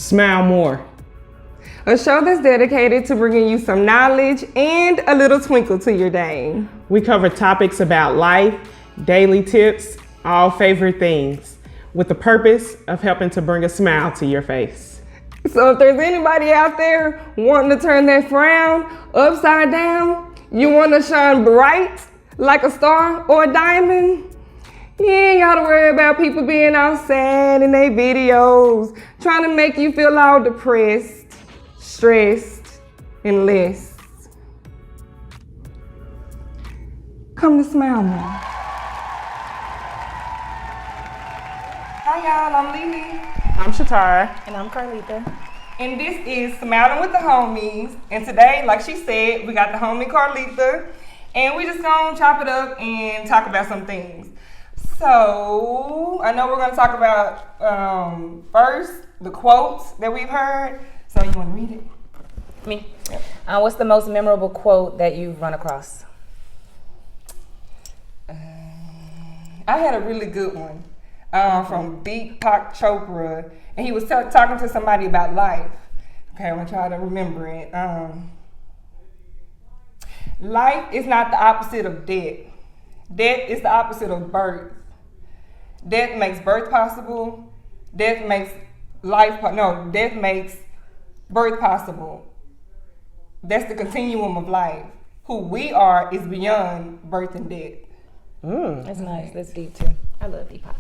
Smile More, a show that's dedicated to bringing you some knowledge and a little twinkle to your day. We cover topics about life, daily tips, all favorite things, with the purpose of helping to bring a smile to your face. So if there's anybody out there wanting to turn that frown upside down, you want to shine bright like a star or a diamond, you ain't gotta worry about people being all sad in their videos, trying to make you feel all depressed, stressed, and less. Come to Smile More. Hi y'all, I'm Lily. I'm Shatara. And I'm Carlita. And this is Smiling with the Homies. And today, like she said, we got the homie Carlita. And we just gonna chop it up and talk about some things. So, I know we're gonna talk about first the quotes that we've heard. So you wanna read it? Me? Yep. What's the most memorable quote that you've run across? I had a really good one from Deepak Chopra, and he was talking to somebody about life. Okay, I'm gonna try to remember it. Life is not the opposite of death. Death is the opposite of birth. Death makes birth possible. Death makes death makes birth possible. That's the continuum of life. Who we are is beyond birth and death. That's nice. That's deep too. I love Deepak.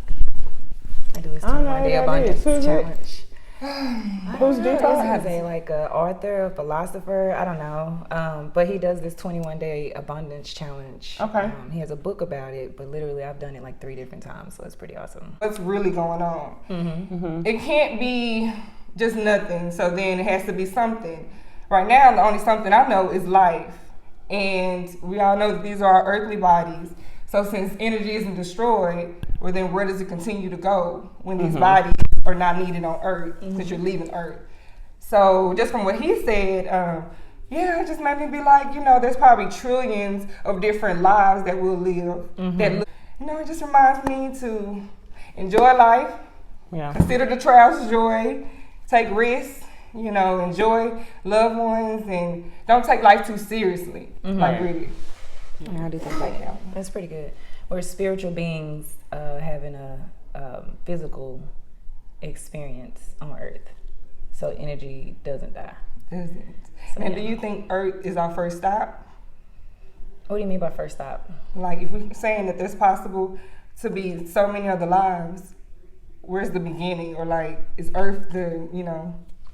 I do his 21-day abundance challenge. Who's Deepak? I was say like an author, a philosopher. I don't know. But he does this 21-day abundance challenge. Okay. He has a book about it, but literally I've done it like 3 different times, so it's pretty awesome. What's really going on? It can't be just nothing. So then it has to be something. Right now, the only something I know is life, and we all know that these are our earthly bodies. So since energy isn't destroyed, well then where does it continue to go when these bodies are not needed on Earth because you're leaving Earth? So just from what he said, it just made me be like, there's probably trillions of different lives that we'll live. It just reminds me to enjoy life, consider the trials joy, take risks, enjoy loved ones, and don't take life too seriously. Like really. I do think like that. That's pretty good. We're spiritual beings having a physical experience on Earth. So energy doesn't die. Doesn't. So, do you think Earth is our first stop? What do you mean by first stop? Like if we're saying that there's possible to be so many other lives, where's the beginning? Or like is Earth the,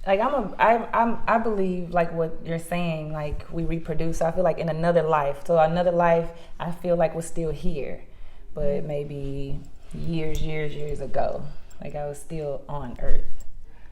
Like I believe like what you're saying, like we reproduce. So I feel like in another life. So another life I feel like was still here, but maybe years ago. Like I was still on Earth.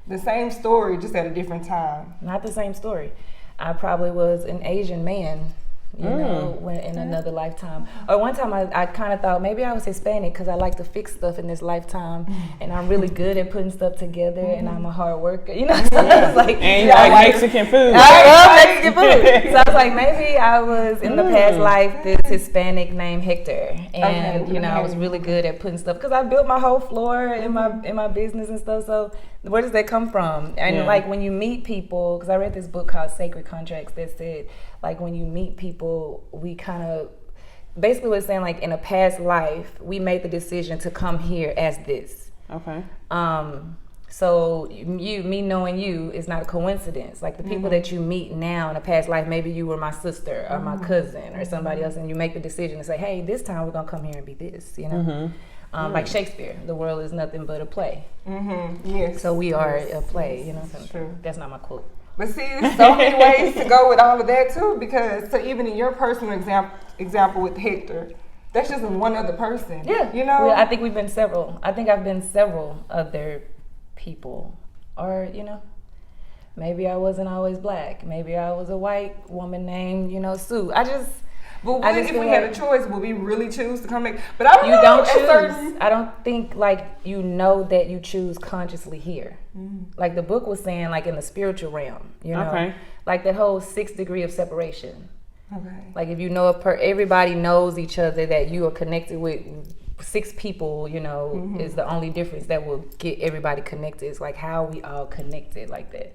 The same story, just at a different time. Not the same story. I probably was an Asian man, when in another lifetime. Or one time I kind of thought maybe I was Hispanic because I like to fix stuff in this lifetime, and I'm really good at putting stuff together, and I'm a hard worker. So I was like, and you like Mexican food. I love Mexican food. So I was like, maybe I was in the past life this Hispanic named Hector, and I was really good at putting stuff because I built my whole floor in my business and stuff. So where does that come from? And like when you meet people, because I read this book called Sacred Contracts that said, like when you meet people, we kind of basically was saying like in a past life we made the decision to come here as this. Okay. So me knowing you is not a coincidence. Like the people that you meet now in a past life, maybe you were my sister or my cousin or somebody else, and you make the decision to say, hey, this time we're gonna come here and be this. Like Shakespeare, the world is nothing but a play. Yes. So we are a play. True. That's not my quote. But see, there's so many ways to go with all of that too, because so even in your personal example with Hector, that's just one other person. Yeah. Well, I think we've been several. I think I've been several other people, or maybe I wasn't always black. Maybe I was a white woman named Sue. But what if we had a choice? Would we really choose to come back? But I don't know. You don't choose. I don't think that you choose consciously here. Like the book was saying, like in the spiritual realm, Okay. Like that whole 6 degree of separation. Okay. Like if everybody knows each other, that you are connected with 6 people, you know, is the only difference that will get everybody connected. It's like how we all connected like that.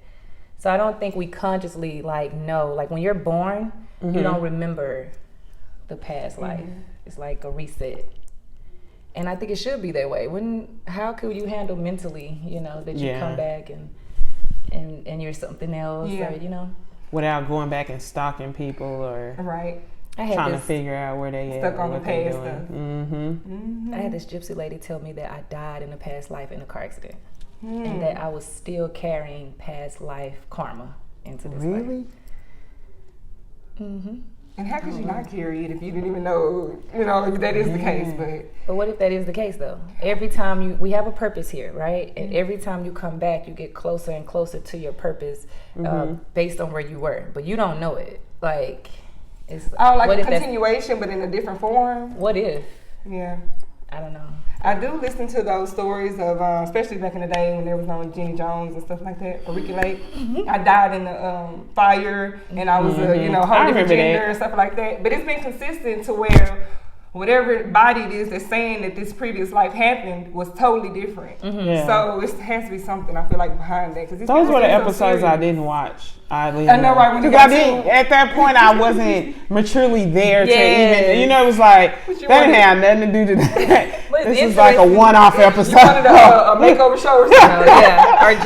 So I don't think we consciously like know. Like when you're born, you don't remember the past life. It's like a reset. And I think it should be that way. How could you handle mentally, you know, that you come back and you're something else, or, you know? Without going back and stalking people or trying to figure out where they stuck at, on the what they past doing. stuff. I had this gypsy lady tell me that I died in a past life in a car accident. And that I was still carrying past life karma into this life. Really? And how could you not carry it if you didn't even know, you know, that is the case? But what if that is the case, though? Every time we have a purpose here, right? And every time you come back, you get closer and closer to your purpose based on where you were. But you don't know it. Like, it's like a continuation, but in a different form. What if? Yeah. I don't know. I do listen to those stories of, especially back in the day when there was no Jenny Jones and stuff like that, or Ricky Lake. I died in the fire, and I was a, you know, whole different gender and stuff like that. But it's been consistent to where whatever body it is that's saying that this previous life happened was totally different. So it has to be something, I feel like, behind that. Those were the episodes I didn't watch. I know, right? Because I didn't. At that point, I wasn't maturely there to even. You know, it was like that didn't have nothing to do to that. This is like a one-off episode. You wanted a makeover show or something?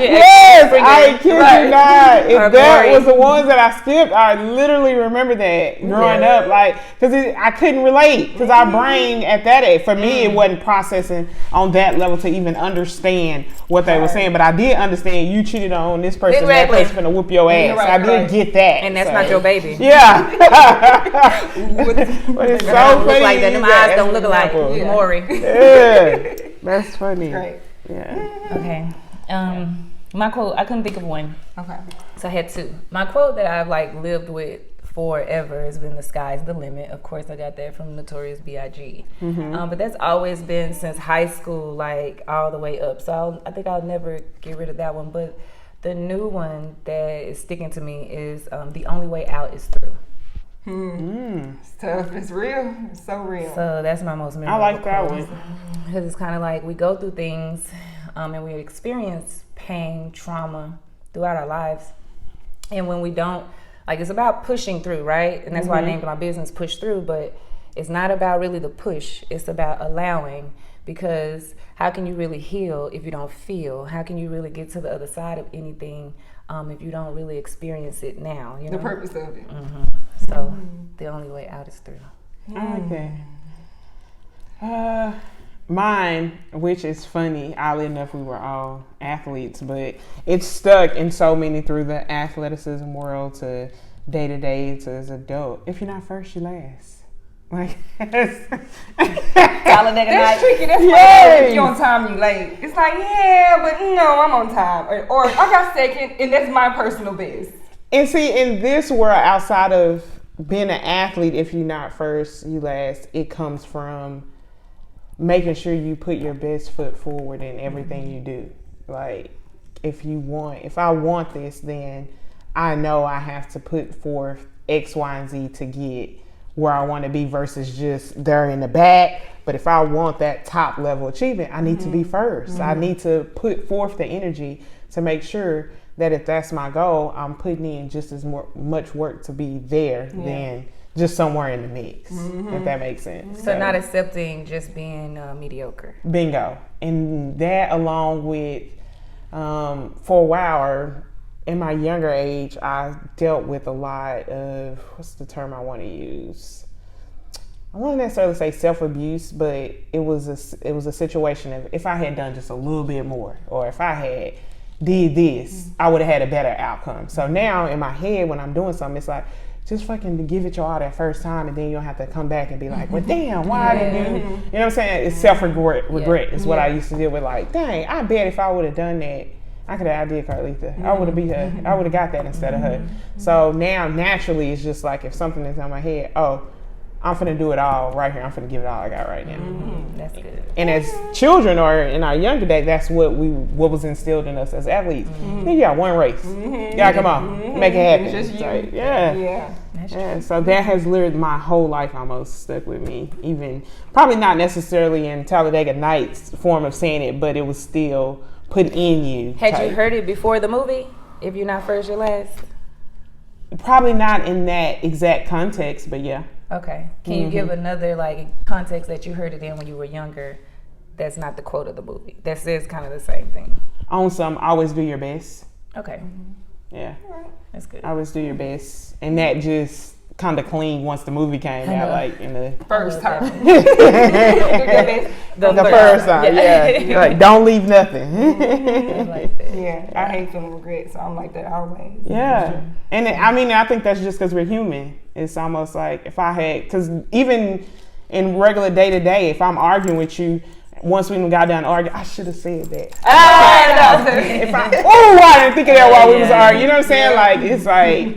Yes, I kid you not. If that was the ones that I skipped, I literally remember that growing up, like, because I couldn't relate, because our brain at that age, for me, it wasn't processing on that level to even understand what they were saying. But I did understand you cheated on this person, that person finna whoop your ass. I did get that. And that's not your baby. Yeah. But it's so funny. Like that. Them eyes don't look alike. Maury. Yeah. That's funny. Right. Yeah. Okay. My quote, I couldn't think of one. Okay. So I had 2. My quote that I've like lived with forever has been "The sky's the limit." Of course, I got that from Notorious B.I.G. But that's always been since high school, like all the way up. So I think I'll never get rid of that one. But the new one that is sticking to me is "The only way out is through." It's tough. It's real. It's so real. So that's my most memorable. I like that one. Because it's kind of like we go through things and we experience pain, trauma throughout our lives. And when we don't, like, it's about pushing through, right? And that's why I named my business Push Through. But it's not about really the push. It's about allowing. Because how can you really heal if you don't feel? How can you really get to the other side of anything if you don't really experience it now? You know? The purpose of it. So the only way out is through. Okay. Mine, which is funny, oddly enough, we were all athletes, but it's stuck in so many through the athleticism world to day to day to as adult. If you're not first, you last. Like, that's tricky. That's why if you're on time, you late. It's like, but no, I'm on time, or I got second, and that's my personal best. And see, in this world, outside of being an athlete, if you're not first, you last. It comes from making sure you put your best foot forward in everything you do. Like, if I want this, then I know I have to put forth X, Y, and Z to get where I want to be versus just there in the back. But if I want that top level achievement, I need to be first. I need to put forth the energy to make sure that if that's my goal, I'm putting in just as much work to be there than just somewhere in the mix, if that makes sense. So not accepting just being mediocre. Bingo. And that, along with, for a while, or in my younger age, I dealt with a lot of, what's the term I want to use? I won't necessarily say self-abuse, but it was a situation of, if I had done just a little bit more, or if I had did this, I would have had a better outcome. So now in my head, when I'm doing something, it's like, just fucking give it your all that first time, and then you don't have to come back and be like, well, damn, why didn't you? You know what I'm saying? It's self-regret is what I used to deal with. Like, dang, I bet if I would have done that, I could have outdid Carlita. I would have beat her. I would have got that instead of her. So now, naturally, it's just like, if something is on my head, I'm finna do it all right here. I'm finna give it all I got right now. That's good. And as children, or in our younger days, that's what was instilled in us as athletes. You got one race. You gotta come on, make it happen. It's just you. Like, yeah. Yeah, so that has literally my whole life almost stuck with me. Even probably not necessarily in Talladega Nights form of saying it, but it was still put in you. Had you heard it before the movie? If you're not first, you're last. Probably not in that exact context, but yeah. Okay. Can you give another like context that you heard it in when you were younger? That's not the quote of the movie. That says kind of the same thing. On some, always do your best. Okay. Yeah. That's good. Always do your best. And that just kind of clean once the movie came out, like in the First time. the first time, yeah. Like, don't leave nothing. I like that. Yeah, I hate feeling regret, so I'm like that always. Yeah. And I mean, I think that's just because we're human. It's almost like if I had, because even in regular day to day, if I'm arguing with you, once we got down to arguing, I should have said that. I didn't think of that while we was arguing. You know what I'm saying? Like, it's like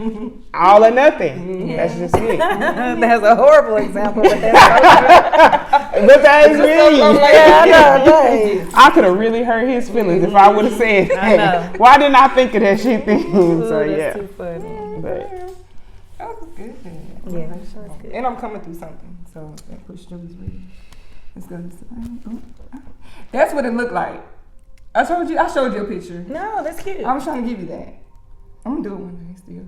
all or nothing. That's just it. That's a horrible example, but that's But that is really. I could have really hurt his feelings if I would have said that. Why didn't I think of that shit then? So that's yeah. too funny. But, That was good. Yeah, that was good. And I'm coming through something, so that push through is real. Let's go. That's what it looked like. I showed you a picture. No, that's cute. I was trying to give you that. I'm gonna do it one day still.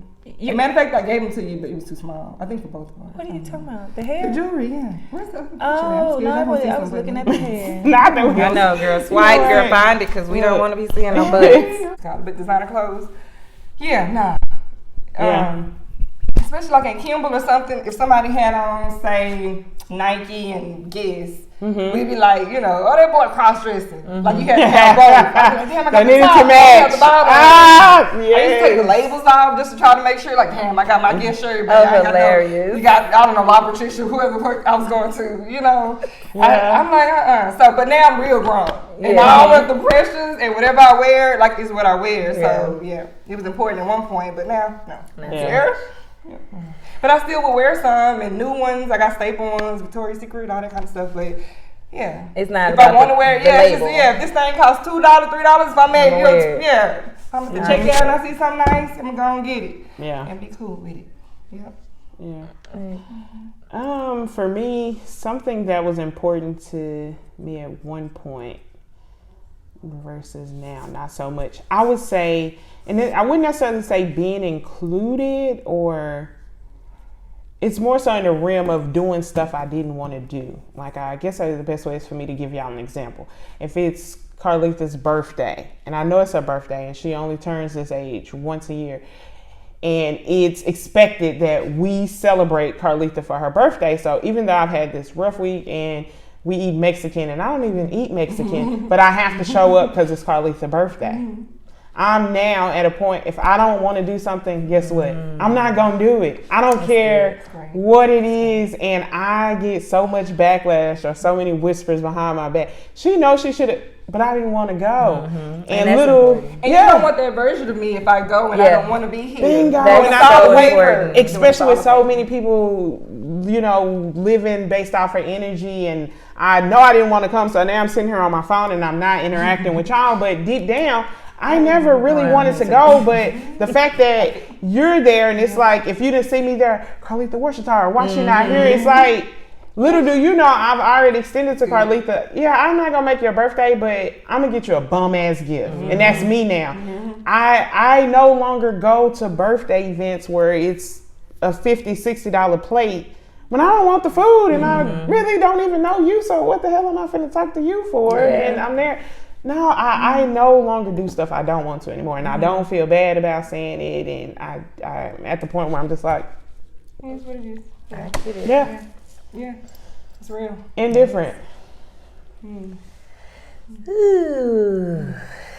Matter of fact, I gave them to you, but it was too small. I think for both of us. What are you talking about? The The hair? jewelry, yeah. Where's the other picture? Oh, no, I'm scared I was looking at the hair. I know, I know, girl. Swipe, girl, find it, because we don't want to be seeing no butts. Got a bit designer clothes. Yeah, nah. Yeah. Especially like in Kimball or something, if somebody had on, say, Nike and Guess, we'd be like, you know, oh, that boy cross-dressing. Like, you had to have both. I'd be like, damn, I got the top, I got the bottom. I used to take the labels off just to try to make sure, like, damn, I got my Guess shirt, but I got hilarious. you got, I don't know, La Patricia, whoever I was going to, you know. I'm like, So, but now I'm real grown. And all of the pressures and whatever I wear, like, is what I wear. So, yeah, it was important at one point, but now, no. Yeah. But I still will wear some and new ones. I got staple ones, Victoria's Secret, all that kind of stuff. But yeah, It's not if I about want to wear it, label. if this thing costs $2, $3, if I made Wear it, if I'm gonna check it out and I see something nice, I'm gonna go and get it. Yeah. And be cool with it. Yep. Yeah. For me, something that was important to me at one point versus now, not so much. I would say, and then I wouldn't necessarily say being included, or it's more so in the realm of doing stuff I didn't want to do. Like, I guess the best way is for me to give y'all an example. If it's Carlita's birthday, and I know it's her birthday, and she only turns this age once a year, and it's expected that we celebrate Carlita for her birthday. So even though I've had this rough week and we eat Mexican, and I don't even eat Mexican, but I have to show up because it's Carlita's birthday. I'm now at a point, if I don't want to do something, guess what? I'm not going to do it. I don't care what it is, and I get so much backlash or so many whispers behind my back. She knows she should have, but I didn't want to go. And little, important. And you don't want that version of me if I go and I don't want to be here. Bingo. That's And so I important. especially with so many people, you know, living based off her energy, and I know I didn't want to come, so now I'm sitting here on my phone and I'm not interacting with y'all, but deep down, I never really wanted to go, but the fact that you're there, and it's like, if you didn't see me there, Carlita, where's your tire? Why she not here? It's like, little do you know, I've already extended to Carlita, I'm not gonna make your birthday, but I'm gonna get you a bum ass gift. And that's me now. I no longer go to birthday events where it's a $50, $60 plate when I don't want the food, and I really don't even know you, so what the hell am I finna talk to you for? And I'm there. No, I no longer do stuff I don't want to anymore, and I don't feel bad about saying it, and I'm at the point where I'm just like, It's what it is. I get it. Yeah, it's real. Indifferent. Ooh.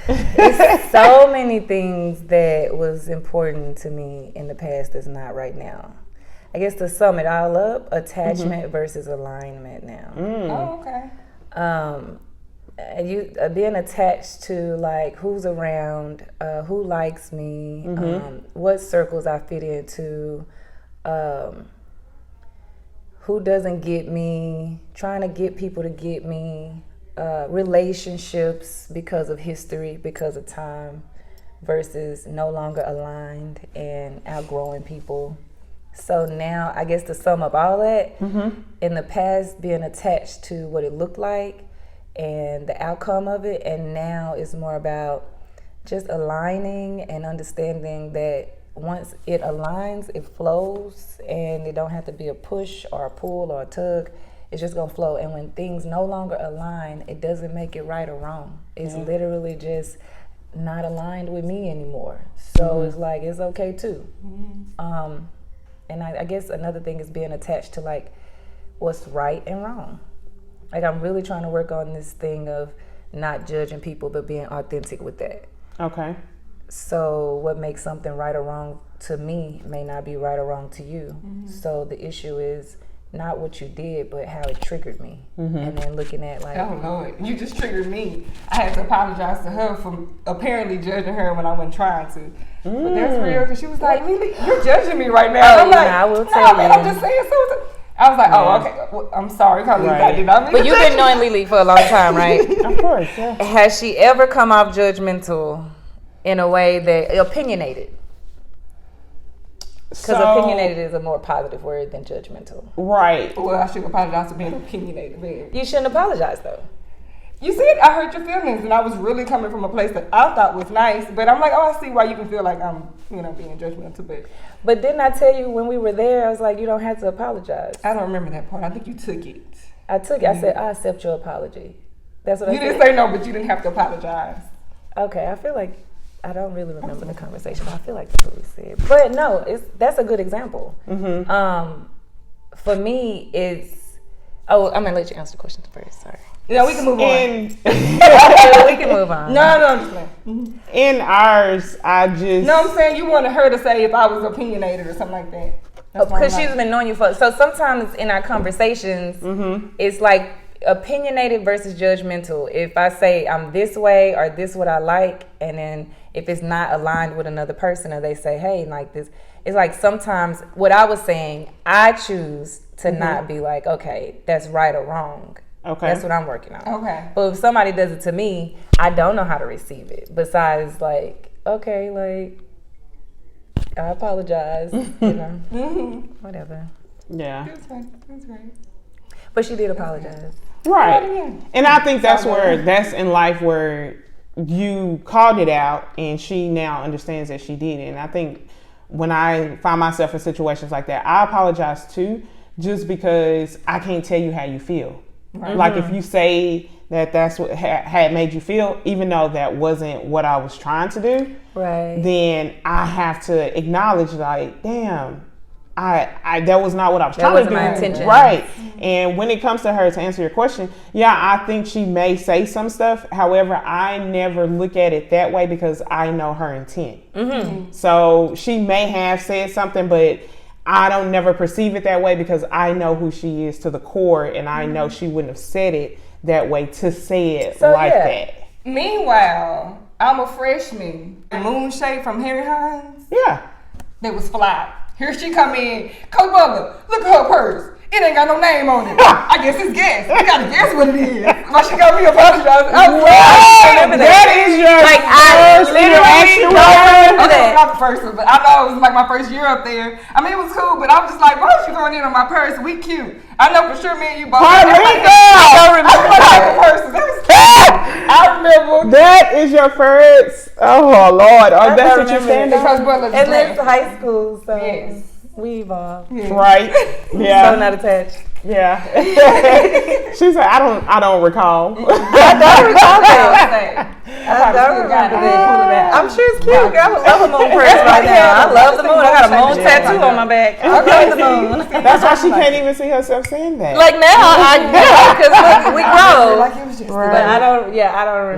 There's so many things that was important to me in the past that's not right now. I guess to sum it all up, attachment versus alignment now. Oh, okay. You being attached to like who's around, who likes me, what circles I fit into, who doesn't get me, trying to get people to get me, relationships because of history, because of time, versus no longer aligned and outgrowing people. So now, I guess to sum up all that, in the past, being attached to what it looked like and the outcome of it, and now it's more about just aligning and understanding that once it aligns, it flows, and it don't have to be a push or a pull or a tug. It's just gonna flow. And when things no longer align, it doesn't make it right or wrong. It's literally just not aligned with me anymore. So it's like, it's okay too. And I guess another thing is being attached to like what's right and wrong. Like I'm really trying to work on this thing of not judging people, but being authentic with that. Okay. So what makes something right or wrong to me may not be right or wrong to you. So the issue is not what you did, but how it triggered me. And then looking at like, oh Lord, you just triggered me. I had to apologize to her for apparently judging her when I wasn't trying to. But that's real, because she was like, Lily, you're judging me right now. I'm like, I will no, tell man, you. I'm just saying something. I was like, oh, okay. Well, I'm sorry, Carly. Right. I did not mean but to you've judge been knowing Lily for a long time, right? Of course, yeah. Has she ever come off judgmental in a way that opinionated? Because opinionated is a more positive word than judgmental. Right. Well, I should apologize for being opinionated, man. You shouldn't apologize though. You said I hurt your feelings, and I was really coming from a place that I thought was nice. But I'm like, oh, I see why you can feel like I'm, being judgmental. But didn't I tell you when we were there, I was like, you don't have to apologize. I don't remember that part. I think you took it. I took it. I said, I accept your apology. That's what I You said. didn't say no, but you didn't have to apologize. Okay, I feel like I don't really remember the conversation, but I feel like that's what we said. But no, that's a good example. For me, I'm gonna let you answer the question first. Sorry. Yeah, we can move on. We can move on. No, I'm just playing. In ours, I just... No, I'm saying you wanted her to say if I was opinionated or something like that. That's why I'm Because like- she's been knowing you for. So sometimes in our conversations, it's like opinionated versus judgmental. If I say I'm this way or this what I like, and then if it's not aligned with another person, or they say, hey, like this, it's like sometimes what I was saying, I choose to not be like, okay, that's right or wrong. Okay. That's what I'm working on. Okay. But if somebody does it to me, I don't know how to receive it. Besides, like, okay, like, I apologize, whatever. Yeah. That's right. But she did apologize. Right. And I think that's in life where you called it out and she now understands that she did it. And I think when I find myself in situations like that, I apologize too, just because I can't tell you how you feel. Right. Like if you say that that's what had made you feel, even though that wasn't what I was trying to do, right? Then I have to acknowledge, like, damn, I that was not what I was trying to do. That wasn't my intention. Right. And when it comes to her, to answer your question, yeah, I think she may say some stuff. However, I never look at it that way because I know her intent. So she may have said something, but I don't never perceive it that way because I know who she is to the core, and I know she wouldn't have said it that way to say it that. Meanwhile, I'm a freshman. Moonshade from Harry Hines. Yeah. That was fly. Here she come in. Coach Butler, look at her purse. It ain't got no name on it. I guess it's guess. We gotta guess what it is. Why she got me apologize? That is your first interaction with her? Okay, not the first one, but I know it was like my first year up there. I mean, it was cool, but I was just like, why is she going in on my purse? We cute. I know for sure me and you both. I remember. That is your first. Oh Lord! Oh, that's what you're saying. And it's high school, so yes. We evolved. Right? Yeah. So not attached. Yeah. She said, I don't recall. I don't recall that. I don't remember that. I'm sure it's cute. I love a moon purse right now. I love the moon. I got a moon tattoo on my back. I love the moon. That's why she can't even see herself saying that. Like now, I do because we grow. Like it was just But I don't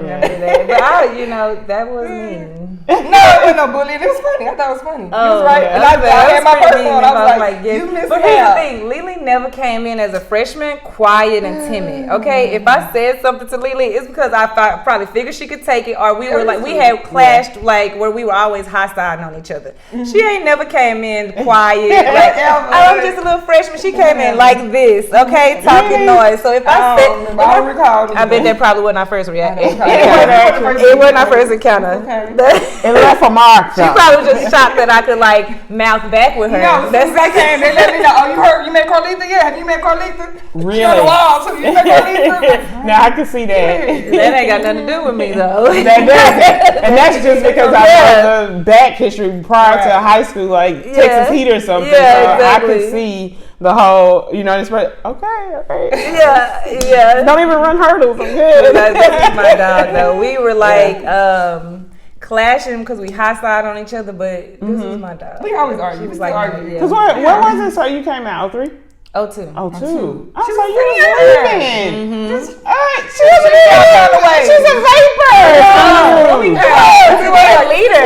remember that. But that was mean. No, it wasn't no bullying. It was funny. I thought it was funny. You was right. Yeah. And I had my first one. I was like, yes. you missed But here's the thing. Lily never came in as a freshman quiet and timid. Okay? If I said something to Lily, it's because I probably figured she could take it, or we were like, we had clashed like where we were always hostile on each other. She ain't never came in quiet. Like, I'm just a little freshman. She came in like this, okay? Talking noise. So if I said, I bet that probably wasn't our first reaction. It wasn't our first encounter. And that for Mark. She probably was just shocked that I could like mouth back with her. No, that's that came. They let me know. Oh, you heard? You met Carlita? Yeah. Have you met Carlita? Really? She on the wall. So you met Carlita? Now I can see that. That ain't got nothing to do with me though. That doesn't. And that's just because I know the back history prior to high school, like Texas Heat or something. Yeah, so exactly. I could see the whole, this, but okay. Yeah. Don't even run hurdles. I'm good. This is my dog though. We were like clashing because we hostile on each other, but this is my dog. We always argue. She was We like, argue. Because what was it? So you came out 03? 02. Oh, 2. She Oh, so was you was leaving. Just She's a vapor. She was a leader.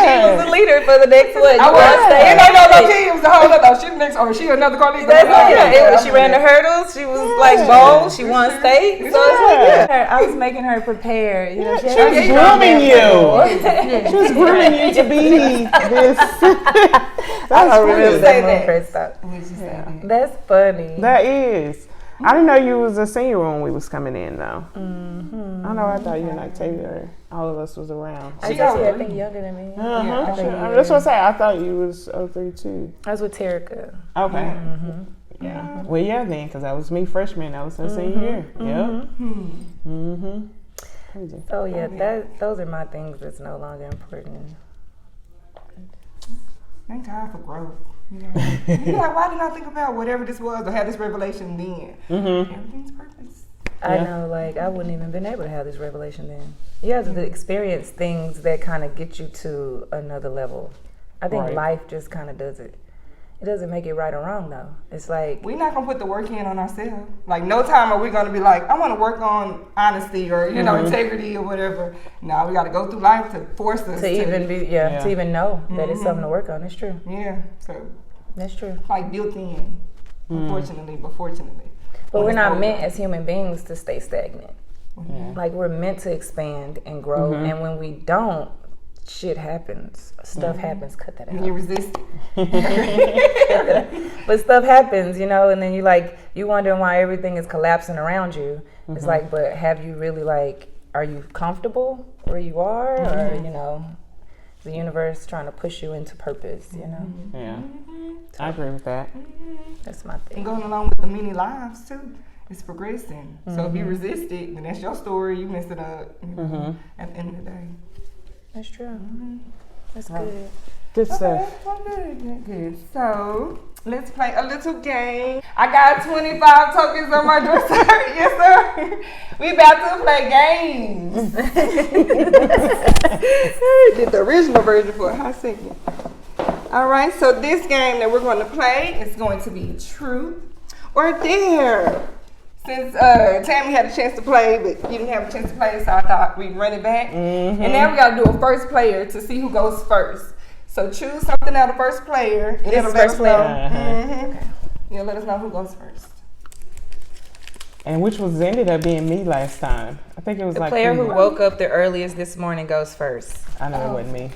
She was the leader for the next one. I was. No, it was the whole other. She the next, or she another Carlita. She ran the hurdles. She was like bold. She won state. So it's like, I was making her prepare. She was grooming you. She was grooming you to be this. I don't remember that when we first started. That's funny. That is. I didn't know you was a senior when we was coming in though. I know. I thought you and Octavia, all of us was around. I think younger than me. That's what I say. I thought you was 03 too. I was with Terica. Okay. Yeah. Well, yeah, then, because that was me freshman. I was in senior year. Yep. Crazy. So yeah, those are my things that's no longer important. Thank God for growth. You're like, why didn't I think about whatever this was or have this revelation then? Everything's purpose. I know, like, I wouldn't even been able to have this revelation then. You have to experience things that kind of get you to another level. I think life just kind of does it. It doesn't make it right or wrong, though. It's like... We're not going to put the work in on ourselves. Like, no time are we going to be like, I want to work on honesty or, integrity or whatever. No, we got to go through life to force us to even know that it's something to work on. It's true. Yeah. So that's true. Like, built in, unfortunately, but fortunately. But we're not meant as human beings to stay stagnant. Like, we're meant to expand and grow. And when we don't, shit happens. Stuff happens. Cut that out. You resist it. But stuff happens, and then you wondering why everything is collapsing around you. It's like, but have you really are you comfortable where you are? Or, the universe trying to push you into purpose, Yeah. So, I agree with that. That's my thing. And going along with the many lives too. It's progressing. So if you resist it, then that's your story. You messed it up. At the end of the day. That's true. That's good. Good stuff. Good. So let's play a little game. I got 25 tokens on my dresser. Yes, sir. We about to play games. Did the original version for a hot second. All right. So this game that we're going to play is going to be truth or dare. Since Tammy had a chance to play, but you didn't have a chance to play, so I thought we'd run it back. And now we got to do a first player to see who goes first. So choose something out of first player. And it'll let us know. You'll let us know who goes first. And which ended up being me last time. I think it was the player who woke up the earliest this morning goes first. I know it wasn't me.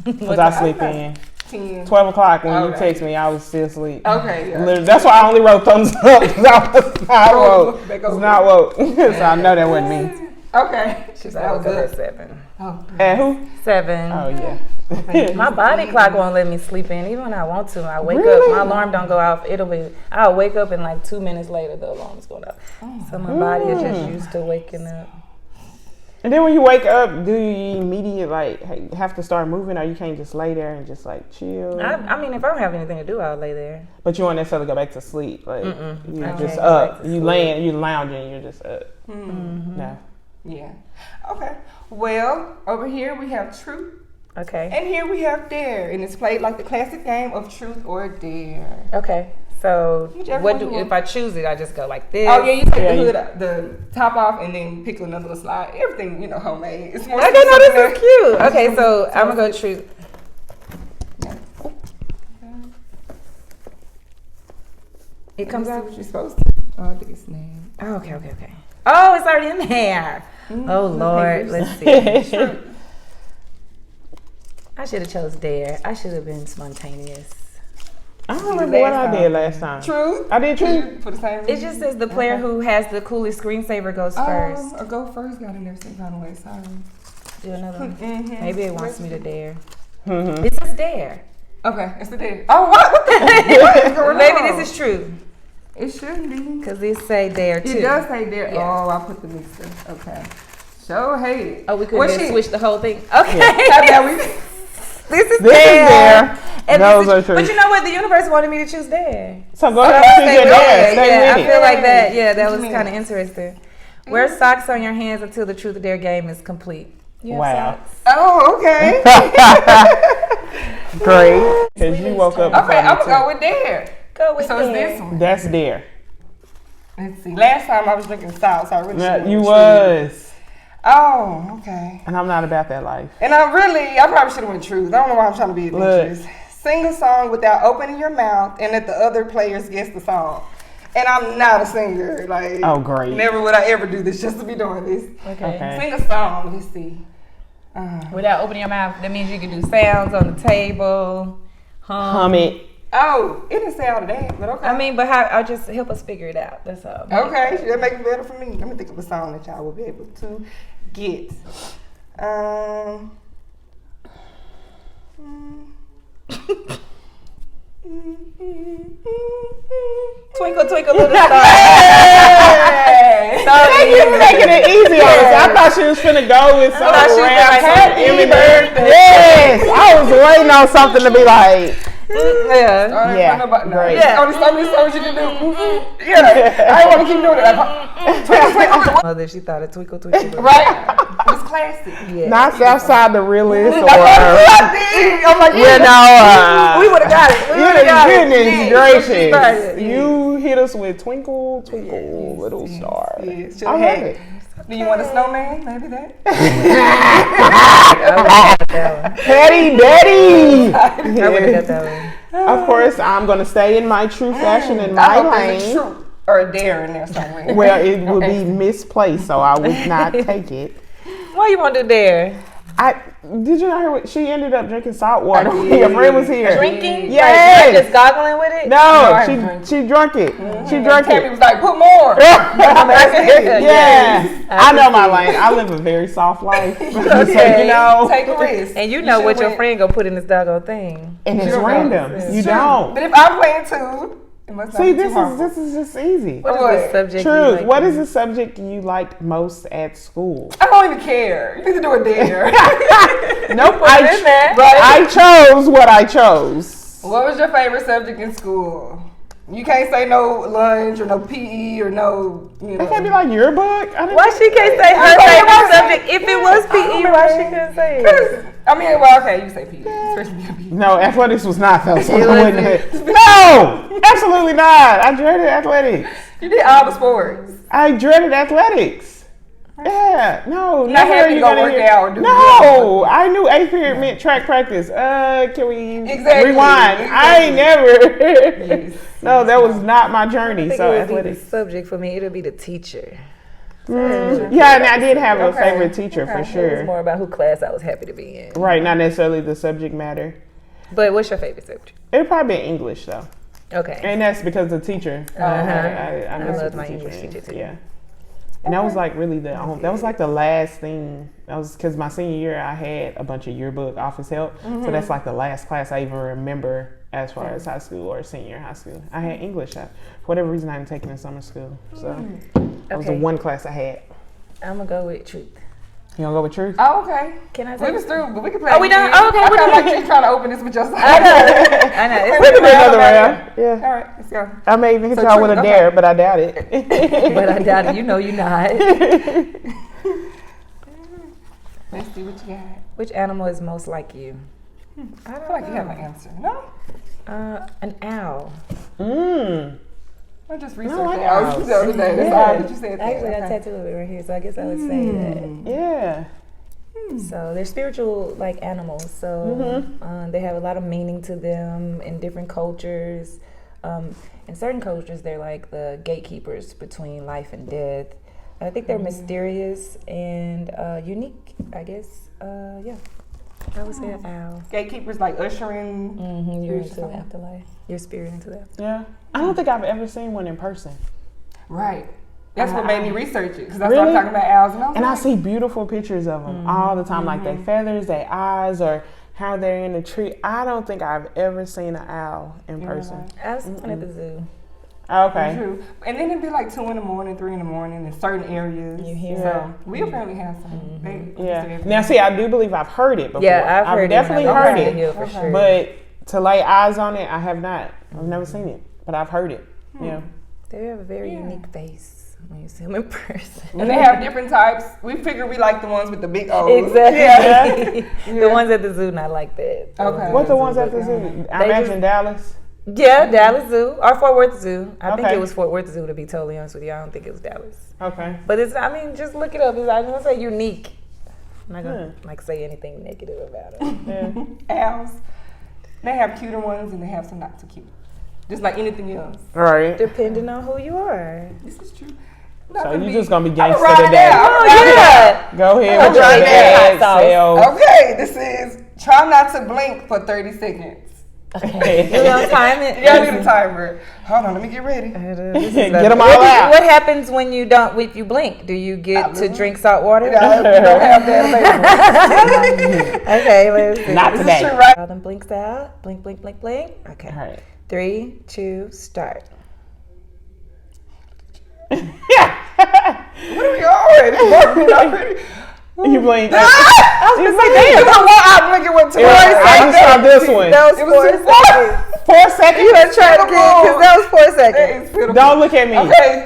Because I sleep in. 10. 12 o'clock when you text me, I was still asleep. Okay. Yeah. That's why I only wrote thumbs up because I was not woke. So I know that wasn't me. Okay. I woke up at 7. Oh. And who? 7. Oh, yeah. My body clock won't let me sleep in. Even when I want to, I wake up. My alarm don't go off. I'll wake up and 2 minutes later, the alarm's going off. So my body is just used to waking up. And then when you wake up, do you immediately have to start moving, or you can't just lay there and just chill? I mean, if I don't have anything to do, I'll lay there. But you won't necessarily go back to sleep. You're just up. You lounging. You're just up. No. Yeah. Okay. Well, over here we have truth. Okay. And here we have dare, and it's played like the classic game of truth or dare. Okay. So if I choose it, I just go like this. Oh yeah, you take the hood, the top off, and then pick another little slide. Everything, homemade. It's more. Okay, no, this is cute. Okay, so I'm gonna go truth. It comes out. What you're supposed to. Oh, I think it's name. Oh, okay. Oh, it's already in there. Oh Lord, let's see. I should have chose dare. I should have been spontaneous. I don't remember what I did last time. Truth? I did truth. For the same reason? It just says the player who has the coolest screensaver goes first. Go first got in there some kind of way, sorry. Do another one. Maybe it wants me to dare. Mm-hmm. This is dare. Okay, it's the dare. Oh, what is going on? Maybe this is true. It shouldn't be. Because this say dare too. It does say dare. Yeah. Oh, I put the mixer. Okay. Show hey. Oh, we could just switch the whole thing. Okay. This is This dare. is dare. And Those this are is, true. but you know what? The universe wanted me to choose dare. So go ahead and choose your dare. Stay Yeah, I with feel it. like that. Yeah, that What was you mean? kind of interesting. Wear socks on your hands until the truth or dare game is complete. You have Wow. socks? Oh, okay. Great. Because you woke up. Okay, I'm before gonna go with dare. Go with So dare. it's this one. That's dare. Let's see. Last time I was drinking salt, so I really shouldn't You have was. Oh, okay. And I'm not about that life. And I probably should have went truth. I don't know why I'm trying to be adventurous. Sing a song without opening your mouth and let the other players guess the song. And I'm not a singer. Like, Oh, great. never would I ever do this just to be doing this. Okay. Sing a song. Let's see. Without opening your mouth, that means you can do sounds on the table. Hum it. Oh, it didn't say all of that, but okay. I mean, but I'll just help us figure it out. That's all. Okay, that make it better for me. Let me think of a song that y'all will be able to get. Twinkle, twinkle, little star. You making it easy on us. I thought she was finna go with some thought she was rap. like, Some happy Eminem. birthday. Yes, I was waiting on something to be like. Yeah. Yeah, Nobody, great. Yeah. Only so many songs you can do. Yeah. I want to keep doing it. Mother, she thought of twinkle, twinkle, little Right? It's classic. Yeah. Not Southside the realist or, I'm like, you know, We would have got it. We would have got it. goodness Yeah. gracious. Started. You hit us with Twinkle, Twinkle, Little Star. Yes, I love it. Do you want a snowman? Maybe that. Petty Betty. I would have got that one. Of course, I'm going to stay in my true fashion in my I hope there's a lane. truth or a dare in there somewhere. Well, it would be misplaced, so I would not take it. What you want to do there? Did you not hear what she ended up drinking salt water when your friend was here? Drinking? Yes. Like, just goggling with it? No, I she drank. she drank it. She drank Tammy it. was like, put more. Yeah, I know my lane. I live a very soft life, so Okay. you know, Take a risk. And you know should what your win. friend gonna put in this doggone thing. and it's Sure. random. You True. don't. But if I'm playing too, it must not See, be too harmful. this is just easy. What is What? the subject? you Truth. like What to- is the subject you liked most at school? I don't even care. You need to do a dare. Nope. in there. I chose what I chose. What was your favorite subject in school? You can't say no lunch or no PE or no, you know. It can't be like your book. I didn't Why she can't say her favorite subject? If it was PE, why she couldn't say it? I mean, well, okay, you say PE. Especially PE. No, athletics was not though. So It I wasn't. wouldn't. No, absolutely not. I dreaded athletics. You did all the sports. I dreaded athletics. Yeah, no, Not never having you to go gonna work hear- out or do No, I knew 8th period meant track practice. Can we Exactly, rewind? exactly. I ain't never. Yes, No, that was not my journey. I think So it would be the athletics. subject for me. It'll be the teacher. Yeah, and I did have a Okay. favorite teacher for Okay. It was sure. more about who class I was happy to be in. Right, not necessarily the subject matter. But what's your favorite subject? It'd probably be English though, Okay. and that's because the teacher. I miss loved with the my English teacher, too. Yeah, and that was like really that was like the last thing. That was because my senior year I had a bunch of yearbook office help, so that's like the last class I even remember as far as high school or senior high school. I had English. For whatever reason, I hadn't taken in summer school, so that was the Okay. one class I had. I'm gonna go with truth. You gonna go with truth? Oh, okay. Can I We take was it? through, but we can play. Oh, we done? again. Oh, okay, I we feel done. like you trying to open this with yourself. I know. It's We can do another round. Yeah, All right, let's go. I may even hit So y'all with a truth, dare, okay. but I doubt it. But I doubt it. You know you're not. Let's see what you got. Which animal is most like you? I feel like you have an answer. No? An owl. I just researched like the owls owls. the other day. That's all that you said. I actually got a tattoo of it right here, so I guess I would say that. Yeah. So they're spiritual like animals. So they have a lot of meaning to them in different cultures. In certain cultures, they're like the gatekeepers between life and death. I think they're mysterious and unique, I guess. Yeah. I would say an owl. Gatekeepers like ushering. You're spirits or into the something. afterlife. Your spirit into that. Yeah. I don't think I've ever seen one in person. Right. That's what made me research it because I Really? started talking about owls and I was And I like, see beautiful pictures of them all the time, like their feathers, their eyes, or how they're in the tree. I don't think I've ever seen an owl in person. I was one at the zoo. Okay. true. And then it'd be like 2 in the morning, 3 in the morning in certain areas. You hear So we apparently have some. Yeah. Now, see, I do believe I've heard it before. Yeah, I've heard it definitely when I heard was on it. the hill for sure. But to lay eyes on it, I have not. I've never seen it, but I've heard it. Yeah. They have a very unique face when you see them in person. And they have different types. We figure we like the ones with the big O's. Exactly. The ones at the zoo not like that. Okay. What the ones at the zoo? I imagine Dallas. Yeah, Dallas Zoo or Fort Worth Zoo. I think Okay. it was Fort Worth Zoo, to be totally honest with you. I don't think it was Dallas. Okay. But it's, I mean, just look it up. It's, I just want to say unique. I'm not going to like say anything negative about it. Yeah. Owls. They have cuter ones and they have some not so cute. Just like anything else. All right. Depending on who you are. This is true. So you just gonna be gangster ride it today. out. Oh, yeah. Go ahead I'm with your gonna try bad that. self. Okay, this is try not to blink for 30 seconds. Okay. You want to time it? You gotta do the timer. Hold on, let me get ready. Get them all out. What happens when you don't, if you blink? Do you get to drink salt water? We don't have that available. Okay, let's see. Not This is today. true, right? All them blinks out. Blink, blink, blink, blink. Okay. All right. 3, 2, start. What are we already? You blink. I was gonna say, damn, you know what? I'm blinking with 20 I just saw this one. That was It 4 was seconds. 4 seconds. You gotta try it again, because that was 4 That seconds. is beautiful. Don't look at me. Okay.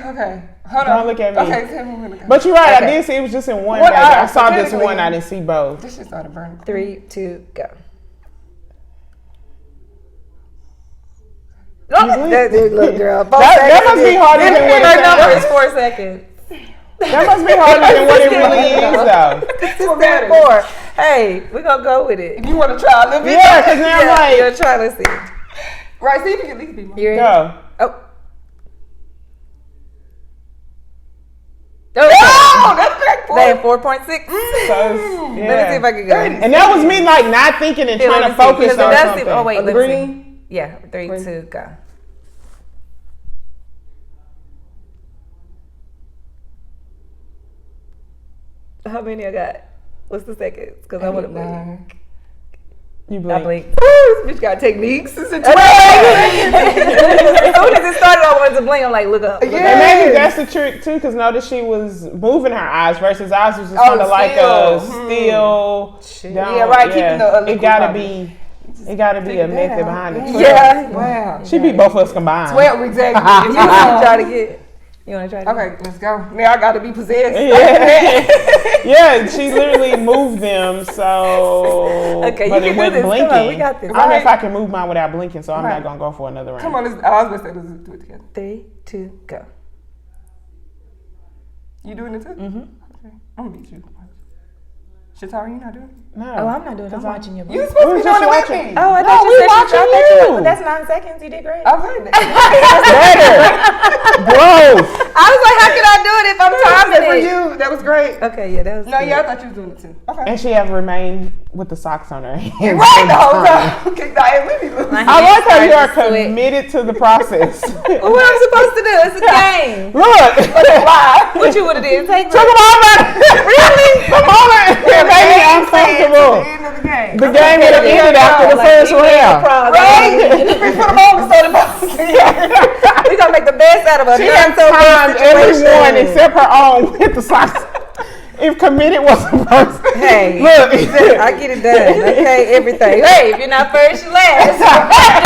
Hold on. Don't look at me. Okay, tell me when to go. But you're right. Okay. I did see it was just in one. One baby. eye, I saw so this technically- one. I didn't see both. This shit started burning. 3, 2, go. Look, girl. That must be harder than what Her it number is is. 4 seconds. That must be harder than what it really is, though. That's what Stand matters. 4. Hey, we're gonna go with it. If you want to try a little bit, Yeah, because now Yeah, I'm you're like, try. Let's see. right? See if you can at least be more. You ready? go. Oh. Oh, that's back for That 4.6. So, Let me see yeah. if I can go. And that was me like not thinking and trying to focus on something. Oh wait, the let me see. green. Yeah, 3, 2, go. How many I got? What's the seconds? Because I want to blink. You I blink. blink. Ooh, this bitch got techniques. This is As soon as it started, I wanted to blink. I'm like, look up. Look And up. maybe that's the trick too, because notice she was moving her eyes versus ours was just kind of like a still. Down, Yeah, right, keeping the it gotta be. It gotta be a method behind it. Yeah. Wow. She beat both of us combined. 12 exactly. You want to try to get? You want to try to? Okay, let's go. Now I got to be possessed. Yeah, she literally moved them, so Okay, but you it can went do this. blinking. Come on, we got this. I don't know if I can move mine without blinking, so I'm Right. not gonna go for another round. Come on, I was going to say, let's do it together. 3, 2, go. You doing it too? Mm-hmm. Okay. I'm going to beat you. Shatara, you not doing it? No. Oh, I'm not doing it. I'm watching your You blink. supposed to We be just doing it with watching. me. Oh, I No, thought we you said watching you. But that's 9 seconds. You did great. Okay. Better. Growth. I was like, how can I do it if I'm timing for it? you. That was great. Okay, yeah, that was No, good. yeah, I thought you was doing it too. Okay. And she have remained with the socks on her hands. Right the whole time. Okay, Diane, we be losing. My I like how you are hands started to sweat. committed to the process. Well, what I'm supposed to do? It's a game. Look. What you would have did? Take Took them all back. Really? Come on. It made me uncomfortable. At the end of the game. The game would have ended after the first round. Right? We put them on so the box. We're going to make the best out of a She not had so timed bad everyone situation. except her own with the socks. If committed wasn't first. Hey, Look. I get it done. Okay, everything. Hey, if you're not first, you're last.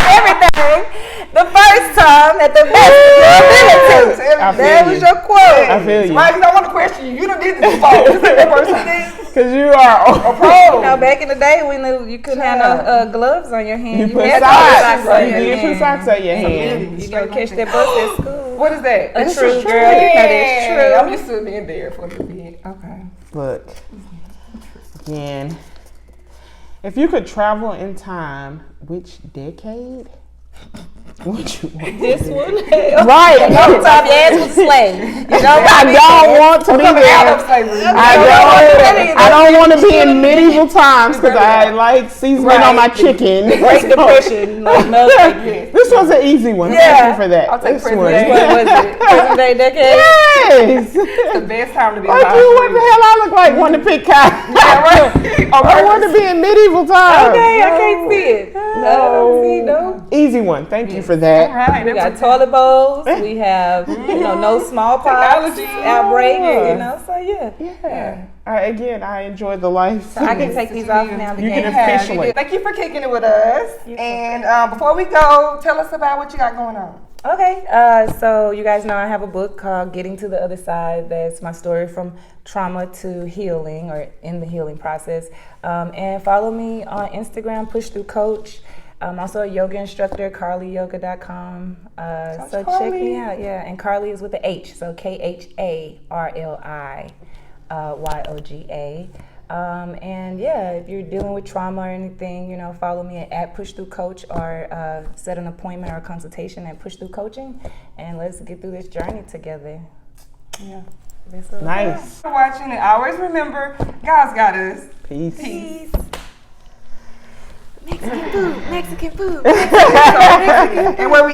Everything. The first time at the best of your ability. I feel That was you. your quote. I feel you. Right, because I want to question you. You done did this before. This is your first time. Because you are A pro. Now, back in the day when you couldn't have no gloves on your hand, you put had to socks. on You your did put hand. socks on your hand. You gonna catch that bus at school. What is that? A This true is girl. You know that's true. I'm used to being there for a little bit. Okay. Look. Again. If you could travel in time, which decade? What you want? This one. Right. Every time your ass was a slave. You know what I don't want to be there. I don't want to be in medieval times because I like seasoning on my chicken. Great Depression. This was an easy one. Yeah. Thank you for that. I'll take This prison one. day. What was it? Present day decade? Yes. The best time to be Like alive. you, what the hell I look like? Want to pick cotton? I want to be in medieval times. Okay, I can't see it. No. Easy one. Thank you for that. All right. We got toilet bowls. We have, no smallpox Technology. outbreak. So yeah. Yeah. I enjoy the life. So I can take these off now. You can officially. Thank you for kicking it with us. And before we go, tell us about what you got going on. Okay, so you guys know I have a book called Getting to the Other Side. That's my story from trauma to healing, or in the healing process. And follow me on Instagram, Push Through Coach. I'm also a yoga instructor, carlyyoga.com. So check me out, yeah. And Carly is with the H, so KHARLIYOGA. And yeah, if you're dealing with trauma or anything, follow me at Push Through Coach, or set an appointment or a consultation at Push Through Coaching, and let's get through this journey together. Yeah. Nice. Thanks for watching, and always remember, God's got us. Peace. Mexican food. And where we